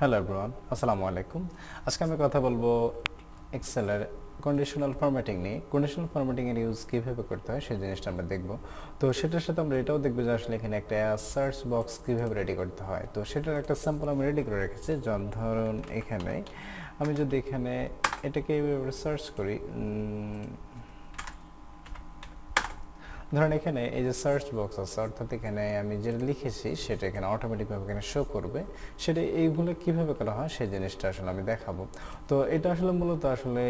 Hello everyone, আসসালামু আলাইকুম। আজকে আমি কথা বলবো এক্সেলের কন্ডিশনাল ফরম্যাটিং নিয়ে। কন্ডিশনাল ফরম্যাটিং এর ইউজ কিভাবে করতে হয় সেই জিনিসটা আমরা দেখব। তো সেটার সাথে আমরা এটাও দেখব যে আসলে এখানে একটা সার্চ বক্স কিভাবে রেডি করতে হয়। তো সেটার একটা স্যাম্পল আমি রেডি করে রেখেছি। ধরুন এখানে আমি যদি এখানে এটাকে এইভাবে সার্চ করি, ধরেন এখানে এই যে সার্চ বক্স আছে, অর্থাৎ এখানে আমি যেটা লিখেছি সেটা এখানে অটোমেটিকভাবে এখানে শো করবে। সেটা এইগুলো কিভাবে করা হয় সেই জিনিসটা আসলে আমি দেখাবো। তো এটা আসলে মূলত আসলে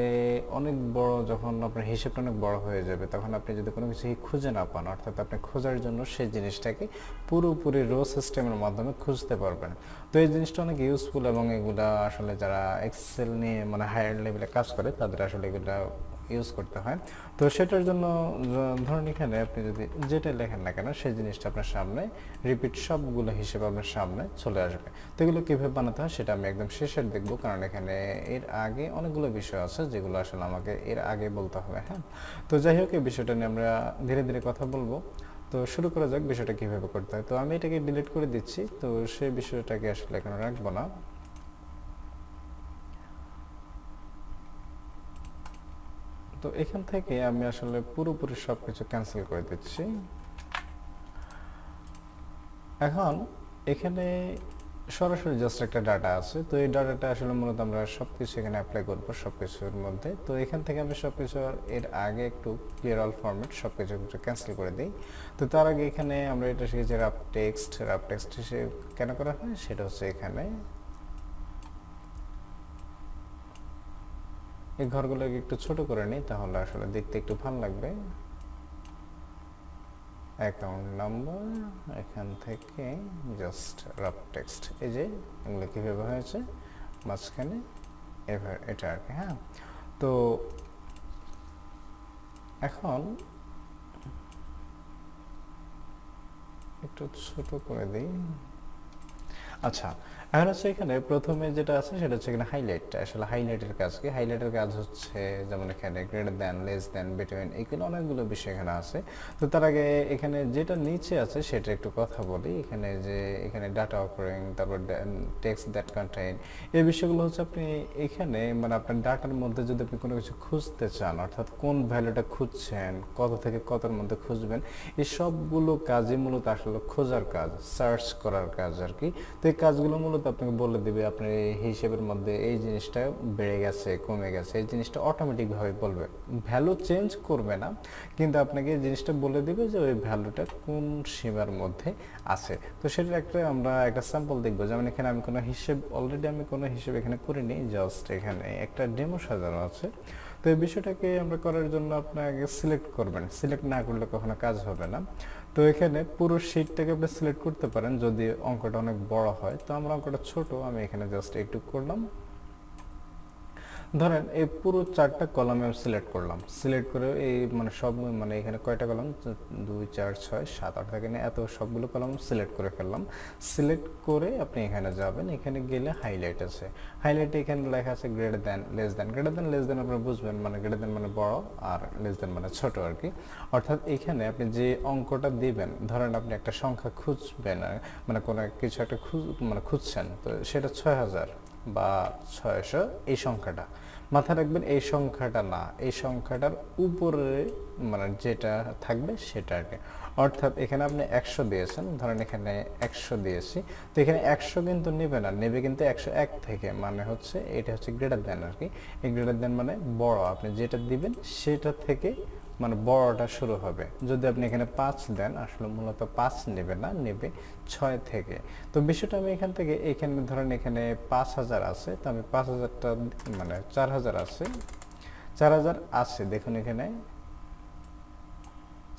অনেক বড়, যখন আপনার হিসেবটা অনেক বড় হয়ে যাবে তখন আপনি যদি কোনো কিছু খুঁজে না পান, অর্থাৎ আপনি খোঁজার জন্য সেই জিনিসটাকে পুরোপুরি রো সিস্টেমের মাধ্যমে খুঁজতে পারবেন। তো এই জিনিসটা অনেক ইউজফুল এবং এগুলা আসলে যারা এক্সেল নিয়ে মানে হায়ার লেভেলে কাজ করে তাদের আসলে এগুলা ইউজ করতে হয়। তো সেটার জন্য ধরুন এখানে আপনি যদি যেটা লেখেন না কেন সেই জিনিসটা আপনার সামনে রিপিট সবগুলো হিসেবে আপনার সামনে চলে আসবে। তো এগুলো কীভাবে বানাতে হয় সেটা আমি একদম শেষের দেখবো, কারণ এখানে এর আগে অনেকগুলো বিষয় আছে যেগুলো আসলে আমাকে এর আগে বলতে হবে। হ্যাঁ, তো যাই হোক, এই বিষয়টা নিয়ে আমরা ধীরে ধীরে কথা বলবো। তো শুরু করা যাক বিষয়টা কীভাবে করতে হয়। তো আমি এটাকে ডিলিট করে দিচ্ছি, তো সেই বিষয়টাকে আসলে এখন রাখবো না। তো এখান থেকে আমি আসলে পুরোপুরি সবকিছু ক্যান্সেল করে দিচ্ছি। এখন এখানে সরাসরি জাস্ট একটা ডাটা আছে, তো এই ডাটাটা আসলে মূলত আমরা সবকিছু এখানে অ্যাপ্লাই করবো সবকিছুর মধ্যে। তো এখান থেকে আমি সবকিছু এর আগে একটু ক্লিয়ার অল ফরম্যাট সবকিছু ক্যান্সেল করে দিই। তো তার আগে এখানে আমরা এটা শিখেছি রাফ টেক্সট হিসেবে কেন করা হয় সেটা হচ্ছে এখানে এই ঘরগুলোকে একটু ছোট করে নিই, তাহলে আসলে দেখতে একটু ভালো লাগবে। অ্যাকাউন্ট নাম্বার, এখান থেকে জাস্ট রাফ টেক্সট, এই যে এগুলো কীভাবে হয়েছে মাঝখানে এবার এটা আর কি। হ্যাঁ, তো এখন একটু ছোট করে দিই। আচ্ছা, এখন হচ্ছে এখানে প্রথমে যেটা আছে সেটা হচ্ছে এখানে হাইলাইটটা। আসলে হাইলাইটের কাজ কি? হাইলাইটের কাজ হচ্ছে যেমন এখানে greater than, less than, between, এগুলো অনেকগুলো বিষয় এখানে আছে। তো তার আগে এখানে যেটা নিচে আছে সেটা একটু কথা বলি। এখানে যে এখানে ডাটা অকারিং, তারপর টেক্সট দ্যাট কন্টেইন, এই বিষয়গুলো হচ্ছে আপনি এখানে মানে আপনার ডাটার মধ্যে যদি আপনি কোনো কিছু খুঁজতে চান, অর্থাৎ কোন ভ্যালুটা খুঁজছেন, কত থেকে কতর মধ্যে খুঁজবেন, এই সবগুলো কাজই মূলত আসলে খোঁজার কাজ, সার্চ করার কাজ আর কি। তো এই কাজগুলো মূলত আপনাকে বলে দিবে আপনার এই হিসেবের মধ্যে এই জিনিসটা বেড়ে গেছে, কমে গেছে, এই জিনিসটা অটোমেটিকভাবে বলবে, ভ্যালু চেঞ্জ করবে না, কিন্তু আপনাকে এই জিনিসটা বলে দিবে যে ওই ভ্যালুটা কোন সীমার মধ্যে আছে। তো সেটার আমরা একটা স্যাম্পল দেখবো। যেমন এখানে আমি কোনো হিসেব অলরেডি কোনো হিসেব এখানে করিনি, জাস্ট এখানে একটা ডেমো সাজানো আছে। তো এই বিষয়টাকে আমরা করার জন্য আপনাকে সিলেক্ট করবেন, সিলেক্ট না করলে কখনো কাজ হবে না। তো এখানে পুরো শীটটাকে আপনি সিলেক্ট করতে পারেন যদি অঙ্কটা অনেক বড় হয়। তো আমরা অঙ্কটা ছোট, আমি এখানে জাস্ট একটু করলাম। ধরেন এই পুরো 4টা কলাম আমি সিলেক্ট করলাম, সিলেক্ট করে এই মানে সব মানে এখানে কয়টা কলাম, 2 4 6 7 8 থাকে না, এত সবগুলো কলাম সিলেক্ট করে ফেললাম। সিলেক্ট করে আপনি এখানে যাবেন, এখানে গেলে হাইলাইট আছে, হাইলাইটে এখানে লেখা আছে greater than, less than. Greater than, less than আপনারা বুঝবেন, মানে গ্রেটার দ্যান মানে বড় আর লেস দ্যান মানে ছোট আর কি। অর্থাৎ এখানে আপনি যে অঙ্কটা দিবেন, ধরেন আপনি একটা সংখ্যা খুঁজবেন, মানে কোনো কিছু একটা খুঁজছেন, তো সেটা 6000 বা 600, এই সংখ্যাটা মাথায় রাখবেন, এই সংখ্যাটা না, এই সংখ্যাটার উপরে মানে যেটা থাকবে সেটা আর কি। অর্থাৎ এখানে আপনি 100 দিয়েছেন, ধরেন এখানে 100 দিয়েছি, তো এখানে 100 কিন্তু নেবে না, নেবে কিন্তু 101 থেকে, মানে হচ্ছে এটা হচ্ছে গ্রেটার দ্যান আর কি। এই গ্রেটার দ্যান মানে বড়, আপনি যেটা দিবেন সেটা থেকে মানে বড়টা শুরু হবে। যদি আপনি এখানে 5 দেন, আসলে মূলত 5 নেবে না, নেবে 6 থেকে। তো বিষয়টা আমি এখান থেকে এখানে ধরেন এখানে 5000 আছে, তো আমি 5000টা মানে 4000 আছে, 4000 আছে, দেখুন এখানে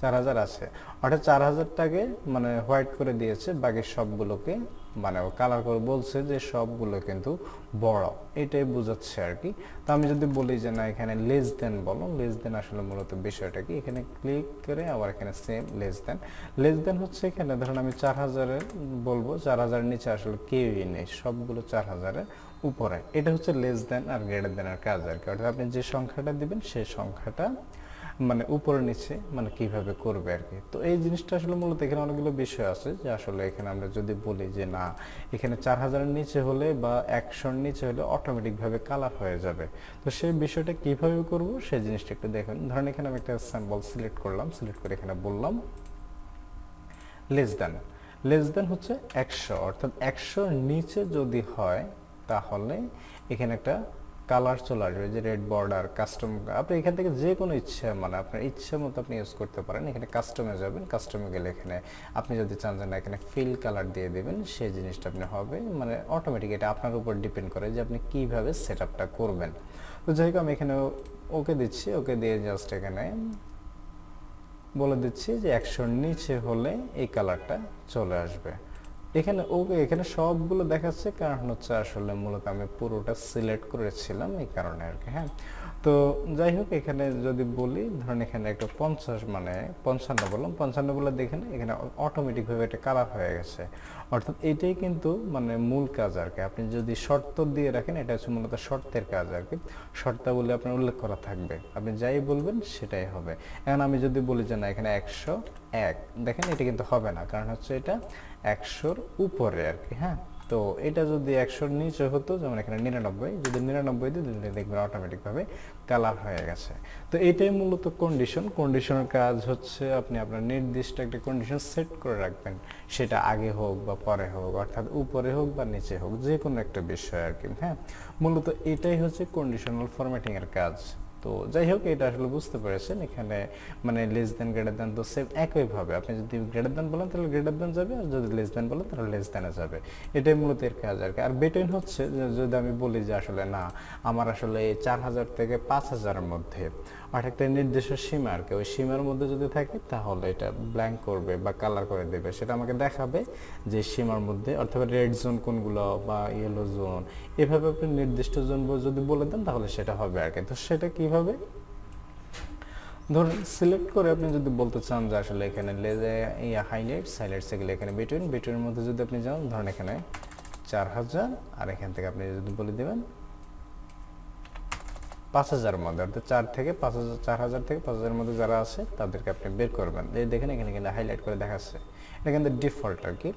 4000 আছে, অর্থাৎ 4000টাকে মানে হোয়াইট করে দিয়েছে, বাকি সবগুলোকে মানে কালার করে বলছে যে সবগুলো কিন্তু বড়, এটাই বোঝাচ্ছে আর কি। তো আমি যদি বলি যে না এখানে লেস দেন বলো, লেস দেন আসলে মূলত বিষয়টা কি, এখানে ক্লিক করে আবার এখানে same less than. Less than হচ্ছে এখানে ধরুন আমি 4000 বলবো, 4000 নিচে আসলে কেউই নেই, সবগুলো 4000 উপরে, এটা হচ্ছে লেস দেন আর গ্রেটার দেন এর কাজ আর কি। অর্থাৎ আপনি যে সংখ্যাটা দিবেন সেই সংখ্যাটা মানে উপরে নিচে মানে কিভাবে করবে আর কি। তো এই জিনিসটা আসলে মূলত এখানে অনেকগুলো বিষয় আছে যে আসলে এখানে আমরা যদি বলি যে না এখানে 4000-এর নিচে হলে বা 100-এর নিচে হলে অটোমেটিকভাবে কালার হয়ে যাবে, তো সেই বিষয়টা কিভাবে করব সেই জিনিসটা একটু দেখুন। ধরেন এখানে আমি একটা স্যাম্পল সিলেক্ট করলাম, সিলেক্ট করে এখানে বললাম লেস দেন। লেস দেন হচ্ছে 100, অর্থাৎ 100-র নিচে যদি হয় তাহলে এখানে একটা কালার চলে আসবে যে রেড বর্ডার কাস্টম। আপনি এখান থেকে যে কোনো ইচ্ছা মানে আপনার ইচ্ছা মতো আপনি ইউজ করতে পারেন। এখানে কাস্টমে যাবেন, কাস্টমে গেলে এখানে আপনি যদি চান যে না এখানে ফিল কালার দিয়ে দেবেন সেই জিনিসটা আপনি হবে মানে অটোমেটিক। এটা আপনার উপর ডিপেন্ড করে যে আপনি কিভাবে সেট আপটা করবেন। তো যাই হোক আমি এখানে ওকে দিচ্ছি, ওকে দিয়ে জাস্ট এখানে বলে দিচ্ছি যে 100-র নিচে হলে এই কালারটা চলে আসবে। এখানে ওকে এখানে সবগুলো দেখাচ্ছে কারণ হচ্ছে আসলে মূলত আমি পুরোটা সিলেক্ট করেছিলাম এই কারণে আর কি। হ্যাঁ, তো যাই হোক এখানে যদি বলি ধরেন এখানে একটা 50 মানে 55 বললাম, 55 বলে দেখেন এখানে অটোমেটিকভাবে একটা কালার হয়ে গেছে। অর্থাৎ এটাই কিন্তু মানে মূল কাজ আর কি। আপনি যদি শর্ত দিয়ে রাখেন এটা হচ্ছে মূলত শর্তের কাজ আর কি। শর্তাবলী আপনার উল্লেখ করা থাকবে, আপনি যাই বলবেন সেটাই হবে। এখন আমি যদি বলি যে না এখানে 101, দেখেন এটা কিন্তু হবে না কারণ হচ্ছে এটা 100-র উপরে আর কি। হ্যাঁ, তো এটা যদি 100-র নিচে হতো যেমন এখানে 99, যদি 99 দিই দিলে দেখবেন অটোমেটিকভাবে কালার হয়ে গেছে। তো এটাই মূলত কন্ডিশন। কন্ডিশনের কাজ হচ্ছে আপনি আপনার নির্দিষ্ট একটা কন্ডিশন সেট করে রাখবেন, সেটা আগে হোক বা পরে হোক, অর্থাৎ উপরে হোক বা নিচে হোক, যে কোনো একটা বিষয় আর কি। হ্যাঁ, মূলত এটাই হচ্ছে কন্ডিশনাল ফরম্যাটিং এর কাজ। তো যাই হোক এটা আসলে বুঝতে পেরেছেন এখানে মানে লেস দেন গ্রেটার দেন তো সেম একইভাবে আপনি যদি গ্রেটার দেন বলেন তাহলে গ্রেটার দেন যাবে, আর যদি লেস দেন বলেন তাহলে লেস দেনে যাবে। এটাই মূলত এর কাজ আর কি। আর বেটুইন হচ্ছে যদি আমি বলি যে আসলে না আমার আসলে 4000 থেকে 5000-এর মধ্যে আর একটা নির্দিষ্ট সীমা আর কি, ওই সীমার মধ্যে যদি থাকে তাহলে এটা ব্ল্যাঙ্ক করবে বা কালার করে দেবে, সেটা আমাকে দেখাবে যে সীমার মধ্যে অর্থাৎ রেড জোন কোনগুলো বা ইয়েলো জোন, এভাবে আপনি নির্দিষ্ট জোন যদি বলে দেন তাহলে সেটা হবে আর কি। তো সেটা কিভাবে ধরুন সিলেক্ট করে আপনি যদি বলতে চান যে আসলে এখানে লেজে হাইলাইটসে গেলে এখানে বিটুইনের মধ্যে যদি আপনি যান ধরেন এখানে 4000 আর এখান থেকে আপনি যদি বলে দেবেন 5000-এর মধ্যে, অর্থাৎ 4 থেকে 5000, 4000 থেকে 5000-এর মধ্যে যারা আছে তাদেরকে আপনি বের করবেন। এই দেখেন এখানে কিন্তু হাইলাইট করে দেখাচ্ছে, এটা কিন্তু ডিফল্ট আর কি।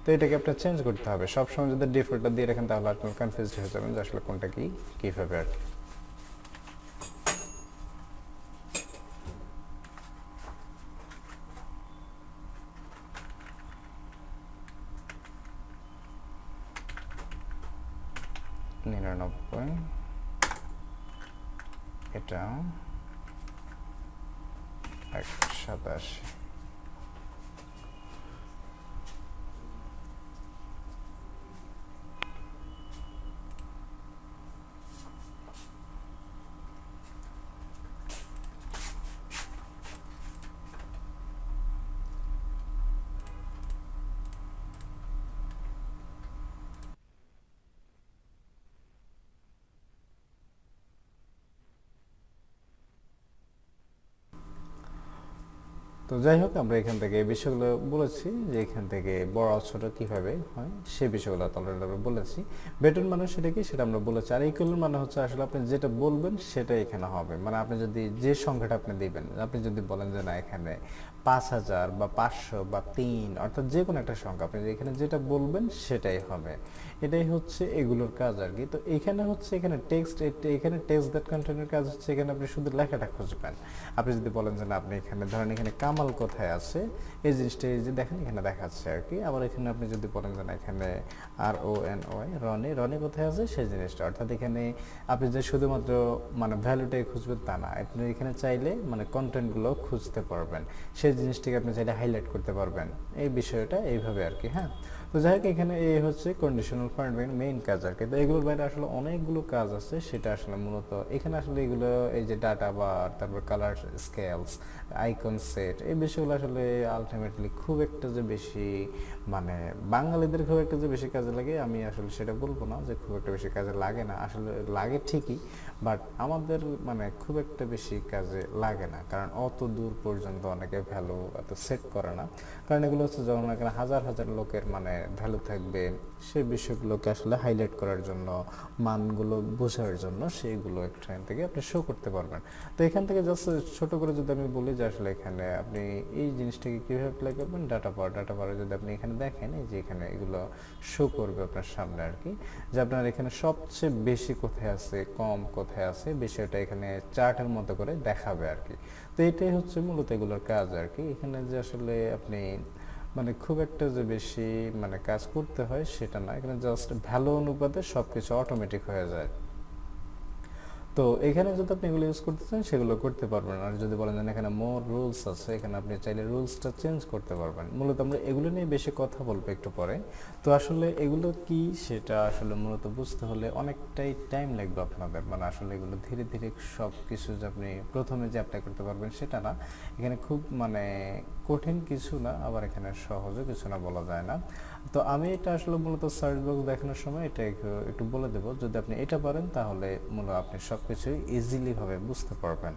তো এটাকে আপনার চেঞ্জ করতে হবে। সবসময় যদি ডিফল্টটা দিয়ে রাখেন তাহলে আপনি কনফিউজ হয়ে যাবেন যে আসলে কোনটা কি কীভাবে আর কি। নিরানব্বই, এটা 187। তো যাই হোক আমরা এখান থেকে এই বিষয়গুলো বলেছি যে এখান থেকে বড় ছোট কিভাবে হয় সেই বিষয়গুলো অলরেডি আমরা বলেছি। বেটন মানে সেটা কি সেটা আমরা বলেছি। আর ইকুয়াল মানে হচ্ছে আসলে আপনি যেটা বলবেন সেটাই এখানে হবে। মানে আপনি যদি যে সংখ্যাটা আপনি দিবেন, আপনি যদি বলেন যে না এখানে 5000 বা 500 বা 3 অর্থাৎ যে কোনো একটা সংখ্যা আপনি এখানে যেটা বলবেন সেটাই হবে। এটাই হচ্ছে এগুলোর কাজ আর কি। তো এখানে হচ্ছে এখানে টেক্সট, এখানে টেক্সট দ্যাট কন্টেন্টের কাজ হচ্ছে এখানে আপনি শুধু লেখাটা খুঁজবেন। আপনি যদি বলেন যে না আপনি এখানে ধরেন এখানে কামাল কোথায় আছে এই জিনিসটা এই যে দেখেন এখানে দেখাচ্ছে আর কি। আবার এখানে আপনি যদি বলেন যে না এখানে RONY রনি কোথায় আছে সেই জিনিসটা, অর্থাৎ এখানে আপনি যে শুধুমাত্র মানে ভ্যালুটাই খুঁজবেন তা না, আপনি এখানে চাইলে মানে কন্টেন্টগুলো খুঁজতে পারবেন, সেই জিনিসটাকে আপনি চাইলে হাইলাইট করতে পারবেন। এই বিষয়টা এইভাবে আর কি। হ্যাঁ, তো যাই হোক এখানে এই হচ্ছে কন্ডিশনাল ফরম্যাটিং মেইন কাজ আর কি। তো এগুলোর বাইরে আসলে অনেকগুলো কাজ আছে, সেটা আসলে মূলত এখানে আসলে এগুলো এই যে ডাটা বার, তারপর কালার স্কেলস, আইকন সেট, এই বিষয়গুলো আসলে আলটিমেটলি খুব একটা যে বেশি মানে বাঙালিদের খুব একটা যে বেশি কাজে লাগে আমি আসলে সেটা বলবো না যে খুব একটা বেশি কাজে লাগে না, আসলে লাগে ঠিকই, বাট আমাদের মানে খুব একটা বেশি কাজে লাগে না, কারণ অত দূর পর্যন্ত অনেকে ভ্যালু এত সেট করে না। কারণ এগুলো হচ্ছে যখন এখানে হাজার হাজার লোকের মানে ভ্যালু থাকবে, সেই বিষয়গুলোকে আসলে হাইলাইট করার জন্য, মানগুলো বোঝার জন্য সেইগুলো এখান থেকে আপনি শো করতে পারবেন। তো এখান থেকে জাস্ট ছোট করে যদি আমি বলি যে আসলে এখানে আপনি এই জিনিসটাকে কীভাবে অ্যাপ্লাই করবেন, ডাটা পাওয়ার যদি আপনি এখানে দেখেন, এই যে এখানে এগুলো শো করবে আপনার সামনে আর কি, যে আপনার এখানে সবচেয়ে বেশি কোথায় আছে, কম কোথায় আছে, বিষয়টা এখানে চার্টের মতো করে দেখাবে আর কি। তো এটাই হচ্ছে মূলত এগুলোর কাজ আর কি। এখানে যে আসলে আপনি মানে খুব একটা যে বেশি মানে কাজ করতে হয় সেটা না, এখানে জাস্ট ভ্যালু অনুপাতে সব কিছু অটোমেটিক হয়ে যায়। তো এখানে যদি আপনি এগুলো ইউজ করতে চান সেগুলো করতে পারবেন। আর যদি বলেন যে এখানে মোর রুলস আছে, এখানে আপনি চাইলে রুলসটা চেঞ্জ করতে পারবেন। মূলত আমরা এগুলো নিয়ে বেশি কথা বলবো একটু পরে। তো আসলে এগুলো কি সেটা আসলে মূলত বুঝতে হলে অনেকটাই টাইম লাগবে আপনাদের, মানে আসলে এগুলো ধীরে ধীরে সব কিছু যে আপনি প্রথমে যে অ্যাপ্লাই করতে পারবেন সেটা না। এখানে খুব মানে কঠিন কিছু না, আবার এখানে সহজও কিছু না বলা যায় না। তো আমি এটা আসলে মূলত সার্চ বক্স দেখানোর সময় এটা একটু বলে দেবো, যদি আপনি এটা পারেন তাহলে মূলত আপনি সব কিছুই ইজিলিভাবে বুঝতে পারবেন।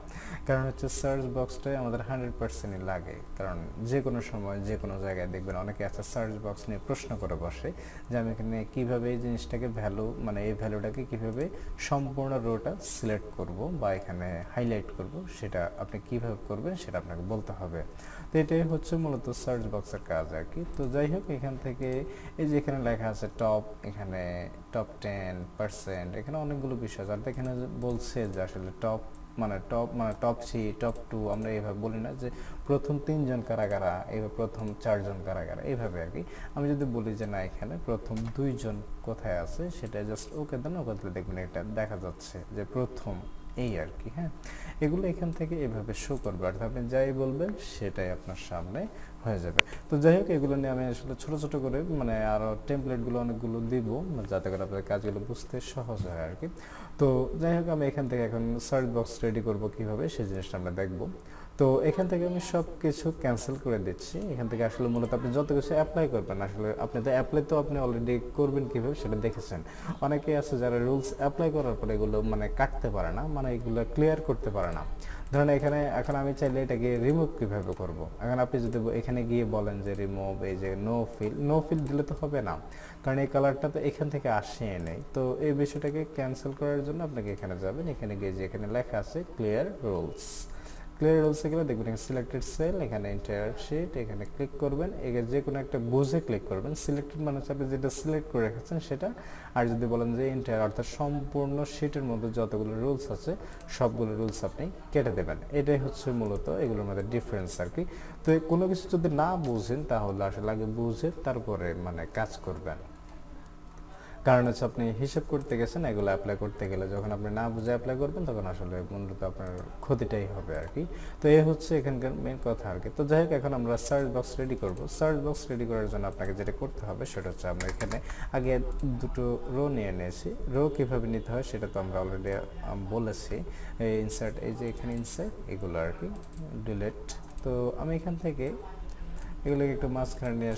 কারণ হচ্ছে সার্চ বক্সটাই আমাদের 100%ই লাগে, কারণ যে কোনো সময় যে কোনো জায়গায় দেখবেন অনেকে আছে সার্চ বক্স নিয়ে প্রশ্ন করে বসে যে আমি এখানে কীভাবে এই জিনিসটাকে ভ্যালু মানে এই ভ্যালুটাকে কীভাবে সম্পূর্ণ রোটা সিলেক্ট করব বা এখানে হাইলাইট করব, সেটা আপনি কীভাবে করবেন সেটা আপনাকে বলতে হবে। তো এটাই হচ্ছে মূলত সার্চ বক্সের কাজ আর কি। তো যাই হোক, এখান থেকে এই যে এখানে লেখা আছে টপ, এখানে টপ 10%, এখানে অনেকগুলো বিষয় আছে। আর এখানে বলছে যে আসলে টপ মানে টপ 3 টপ 2, আমরা এইভাবে বলি না যে প্রথম 3 জন কারা কারা, এইভাবে প্রথম 4 জন কারা কারা, এইভাবে আর কি। আমি যদি বলি যে না এখানে প্রথম 2 জন কোথায় আছে, সেটা জাস্ট ওকে দেন, ওকে দিলে দেখবেন এটা দেখা যাচ্ছে যে প্রথম এই আর কি। হ্যাঁ, এগুলো এখান থেকে এভাবে শো করবে, অর্থাৎ আপনি যাই বলবেন সেটাই আপনার সামনে হয়ে যাবে। তো যাই হোক, এগুলো নিয়ে আমি আসলে ছোট ছোট করে মানে আরও টেমপ্লেটগুলো অনেকগুলো দিব, যাতে করে আপনাদের কাজগুলো বুঝতে সহজ হয় আর কি। তো যাই হোক, আমি এখান থেকে এখন সার্চ বক্স রেডি করব কীভাবে, সেই জিনিসটা আমরা দেখব। তো এখান থেকে আমি সব কিছু ক্যান্সেল করে দিচ্ছি। এখান থেকে আসলে মূলত আপনি যত কিছু অ্যাপ্লাই করবেন, আসলে আপনি তো অ্যাপ্লাই তো আপনি অলরেডি করবেন কীভাবে সেটা দেখেছেন। অনেকেই আছে যারা রুলস অ্যাপ্লাই করার পরে এগুলো মানে কাটতে পারে না, মানে এগুলো ক্লিয়ার করতে পারে না। ধরেন এখানে এখন আমি চাইলে এটাকে রিমুভ কীভাবে করব। এখন আপনি যদি এখানে গিয়ে বলেন যে রিমুভ, এই যে নো ফিল দিলে তো হবে না, কারণ এই কালারটা তো এখান থেকে আসিয়ে নেই। তো এই বিষয়টাকে ক্যান্সেল করার জন্য আপনাকে এখানে যাবেন, এখানে গিয়ে যে এখানে লেখা আছে ক্লিয়ার রুলস, ক্লিয়ার রুলসে গেলে দেখবেন এখানে সিলেক্টেড সেল, এখানে এন্টায়ার শিট, এখানে ক্লিক করবেন, এখানে যে কোনো একটা বুঝে ক্লিক করবেন। সিলেক্টেড মানে হচ্ছে আপনি যেটা সিলেক্ট করে রেখেছেন সেটা। আর যদি বলেন যে এন্টায়ার, অর্থাৎ সম্পূর্ণ শিটের মধ্যে যতগুলো রুলস আছে সবগুলো রুলস আপনি কেটে দেবেন। এটাই হচ্ছে মূলত এগুলোর মধ্যে ডিফারেন্স আর কি। তো কোনো কিছু যদি না বুঝেন তাহলে আসলে আগে বুঝে তারপরে মানে কাজ করবেন। কারণ হচ্ছে আপনি হিসাব করতে গেছেন, এগুলো অ্যাপ্লাই করতে গেলে যখন আপনি না বুঝে অ্যাপ্লাই করবেন তখন আসলে মূলত আপনার ক্ষতিটাই হবে আর কি। তো এই হচ্ছে এখানকার মেন কথা আর কি। তো যাই হোক, এখন আমরা সার্চ বক্স রেডি করব। সার্চ বক্স রেডি করার জন্য আপনাকে যেটা করতে হবে সেটা হচ্ছে আমরা এখানে আগে দুটো রো নিয়ে নিয়েছি। রো কীভাবে নিতে হয় সেটা তো আমরা অলরেডি বলেছি। এই ইনসার্ট, এই যে এখানে ইনসার্ট, এগুলো আর কি ডিলিট। তো আমি এখান থেকে এগুলোকে একটু মাঝখানে নিয়ে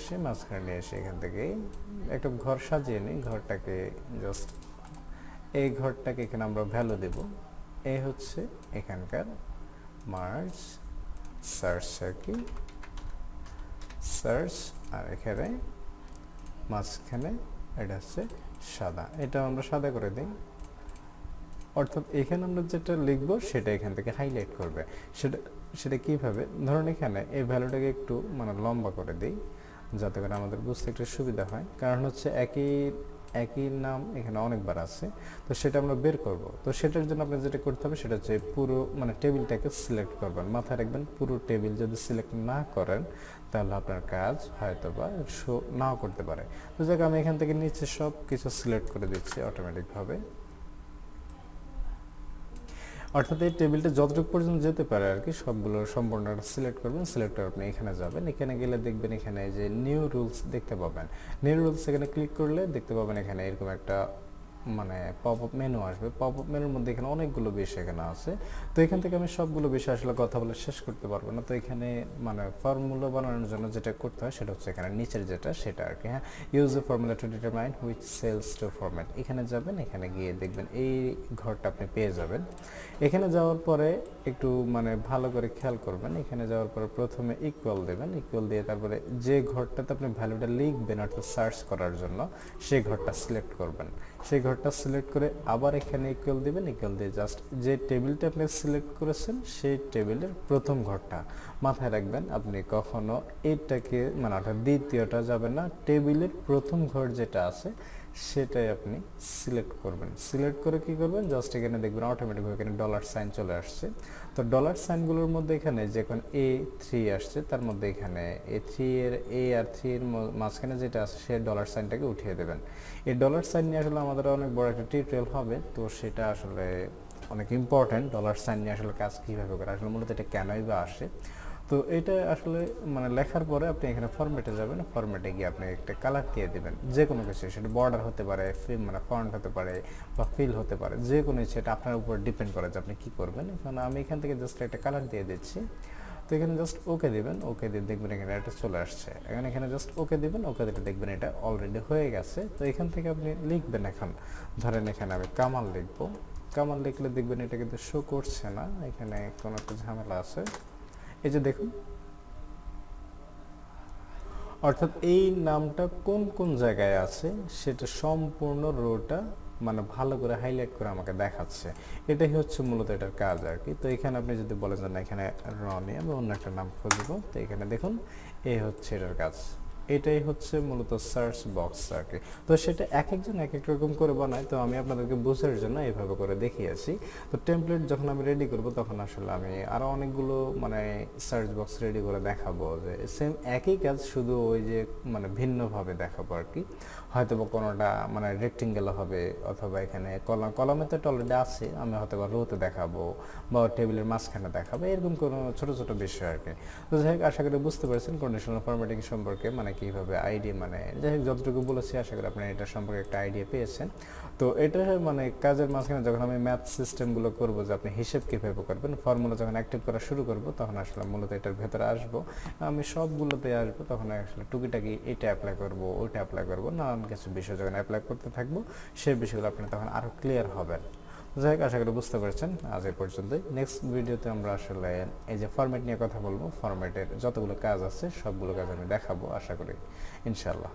এসে এখান থেকে একটা ঘর সাজিয়ে নিই। ঘরটাকে জাস্ট এই ঘরটাকে এখানে আমরা ভ্যালু দেব। এই হচ্ছে এখানকার মার্জ সার্চ আর কি, সার্চ। আর এখানে মাঝখানে এটা হচ্ছে সাদা, এটা আমরা সাদা করে দিই। অর্থাৎ এখানে আমরা যেটা লিখব সেটা এখান থেকে হাইলাইট করবে। সেটা কীভাবে, ধরুন এখানে এই ভ্যালুটাকে একটু মানে লম্বা করে দিই যাতে করে আমাদের বুঝতে একটু সুবিধা হয়। কারণ হচ্ছে একই নাম এখানে অনেকবার আছে, তো সেটা আমরা বের করব। তো সেটার জন্য আপনার যেটা করতে হবে সেটা হচ্ছে পুরো মানে টেবিলটাকে সিলেক্ট করবেন। মাথায় রাখবেন, পুরো টেবিল যদি সিলেক্ট না করেন তাহলে আপনার কাজ হয়তো বা শো নাও করতে পারে। তো যাক, আমি এখান থেকে নিচে সব কিছু সিলেক্ট করে দিচ্ছি অটোমেটিকভাবে। অর্থাৎ এই টেবিলটা যতটুকু পর্যন্ত যেতে পারে আর কি সবগুলো সম্পূর্ণ সিলেক্ট করবেন। সিলেক্ট করে আপনি এখানে যাবেন, এখানে গেলে দেখবেন এখানে যে নিউ রুলস দেখতে পাবেন। নিউ রুলস এখানে ক্লিক করলে দেখতে পাবেন এখানে এরকম একটা মানে পপ আপ মেনু আসবে। পপ আপ মেনুর মধ্যে এখানে অনেকগুলো বিষয় এখানে আছে। তো এখান থেকে আমি সবগুলো বিষয় আসলে কথা বলে শেষ করতে পারবো না। তো এখানে মানে ফর্মুলা বানানোর জন্য যেটা করতে হয় সেটা হচ্ছে এখানে নিচের যেটা সেটা আর কি। হ্যাঁ, use the formula to determine which cells to format. এখানে যাবেন, এখানে গিয়ে দেখবেন এই ঘরটা আপনি পেয়ে যাবেন। এখানে যাওয়ার পরে একটু মানে ভালো করে খেয়াল করবেন। এখানে যাওয়ার পরে প্রথমে ইকুয়াল দেবেন, ইকুয়াল দিয়ে তারপরে যে ঘরটাতে আপনি ভ্যালুটা লিখবেন অর্থাৎ সার্চ করার জন্য সেই ঘরটা সিলেক্ট করবেন। সেই ঘরটা সিলেক্ট করে আবার এখানে ইকুয়াল দিবেন, ইকুয়াল দিয়ে জাস্ট যে টেবিলটা আপনি সিলেক্ট করেছেন সেই টেবিলের প্রথম ঘরটা মাথায় রাখবেন। আপনি কখনো এটাকে মানে অর্থাৎ দ্বিতীয়টা যাবেন না, টেবিলের প্রথম ঘর যেটা আছে সেটাই আপনি সিলেক্ট করবেন। সিলেক্ট করে কি করবেন, জাস্ট এখানে দেখবেন অটোমেটিকভাবে এখানে ডলার সাইন চলে আসছে। তো ডলার সাইনগুলোর মধ্যে এখানে যখন A3 আসছে তার মধ্যে এখানে A3 এর A আর 3 এর মাঝখানে যেটা আছে সে ডলার সাইনটাকে উঠিয়ে দেবেন। এই ডলার সাইন নিয়ে আসলে আমাদের অনেক বড় একটা টিউটোরিয়াল হবে, তো সেটা আসলে অনেক ইম্পর্টেন্ট। ডলার সাইন নিয়ে আসলে কাজ কীভাবে করে, আসলে মূলত এটা কেনই বা আসে। তো এটা আসলে মানে লেখার পরে আপনি এখানে ফরম্যাটে যাবেন, ফরম্যাটে গিয়ে আপনি একটা কালার দিয়ে দেবেন যে কোনো কিছু, সেটা বর্ডার হতে পারে, মানে ফন্ট হতে পারে বা ফিল হতে পারে, যে কোনো কিছু, এটা আপনার উপর ডিপেন্ড করে যে আপনি কী করবেন। এখন আমি এখান থেকে জাস্ট একটা কালার দিয়ে দিচ্ছি। তো এখানে জাস্ট ওকে দিবেন, ওকে দিয়ে দেখবেন এখানে এটা চলে আসছে। এখানে জাস্ট ওকে দিবেন, ওকে দিলে দেখবেন এটা অলরেডি হয়ে গেছে। তো এখান থেকে আপনি লিখবেন, এখন ধরেন এখানে আমি কামাল লিখবো। কামাল লিখলে দেখবেন এটা কিন্তু শো করছে না, এখানে কোনো একটা ঝামেলা আছে। এই যে দেখুন, অর্থাৎ এই নামটা কোন কোন জায়গায় আছে সেটা সম্পূর্ণ রোটা মানে ভালো করে হাইলাইট করে আমাকে দেখাচ্ছে। এটাই হচ্ছে মূলত এটার কাজ আর কি। তো এখানে আপনি যদি বলেন যে না এখানে রনি আমি অন্য একটা নাম খুঁজবো, তো এখানে দেখুন এই হচ্ছে এটার কাজ। এটাই হচ্ছে মূলত সার্চ বক্স আর কি। তো সেটা এক একজন এক এক রকম করে বানায়, তো আমি আপনাদেরকে বোঝার জন্য এইভাবে করে দেখিয়েছি। তো টেমপ্লেট যখন আমি রেডি করব তখন আসলে আমি আরও অনেকগুলো মানে সার্চ বক্স রেডি করে দেখাবো, যে সেম একই কাজ শুধু ওই যে মানে ভিন্নভাবে দেখাবো আর কি। হয়তো বা কোনোটা মানে রেক্টেঙ্গেল হবে, অথবা এখানে কলামে তো অলরেডি আছে, আমি হয়তো বা রোতে দেখাবো বা টেবিলের মাঝখানে দেখাবো, এরকম কোনো ছোটো ছোটো বিষয় আর কি। তো যাই হোক, আশা করি বুঝতে পারছেন কন্ডিশনাল ফরম্যাটিং সম্পর্কে, মানে কীভাবে আইডিয়া, মানে যাই হোক যতটুকু বলেছি আশা করি আপনারা এটা সম্পর্কে একটা আইডিয়া পেয়েছেন। তো এটা মানে কাজের মাঝখানে যখন আমি ম্যাথ সিস্টেমগুলো করবো, যে আপনি হিসেব কীভাবে করবেন, ফর্মুলা যখন অ্যাক্টিভ করা শুরু করবো তখন আসলে মূলত এটার ভেতরে আসবো, আমি সবগুলোতে আসবো, তখন আসলে টুকিটাকি এটা অ্যাপ্লাই করবো, ওইটা অ্যাপ্লাই করবো, নানান কিছু বিষয় যখন অ্যাপ্লাই করতে থাকবো সেই বিষয়গুলো আপনি তখন আরও ক্লিয়ার হবেন। যাই হোক, আশা করি বুঝতে পারছেন। আজ এই পর্যন্তই। নেক্সট ভিডিওতে আমরা আসলে এই যে ফরম্যাট নিয়ে কথা বলবো, ফরম্যাটের যতগুলো কাজ আছে সবগুলো কাজ আমি দেখাবো আশা করি, ইনশাল্লাহ।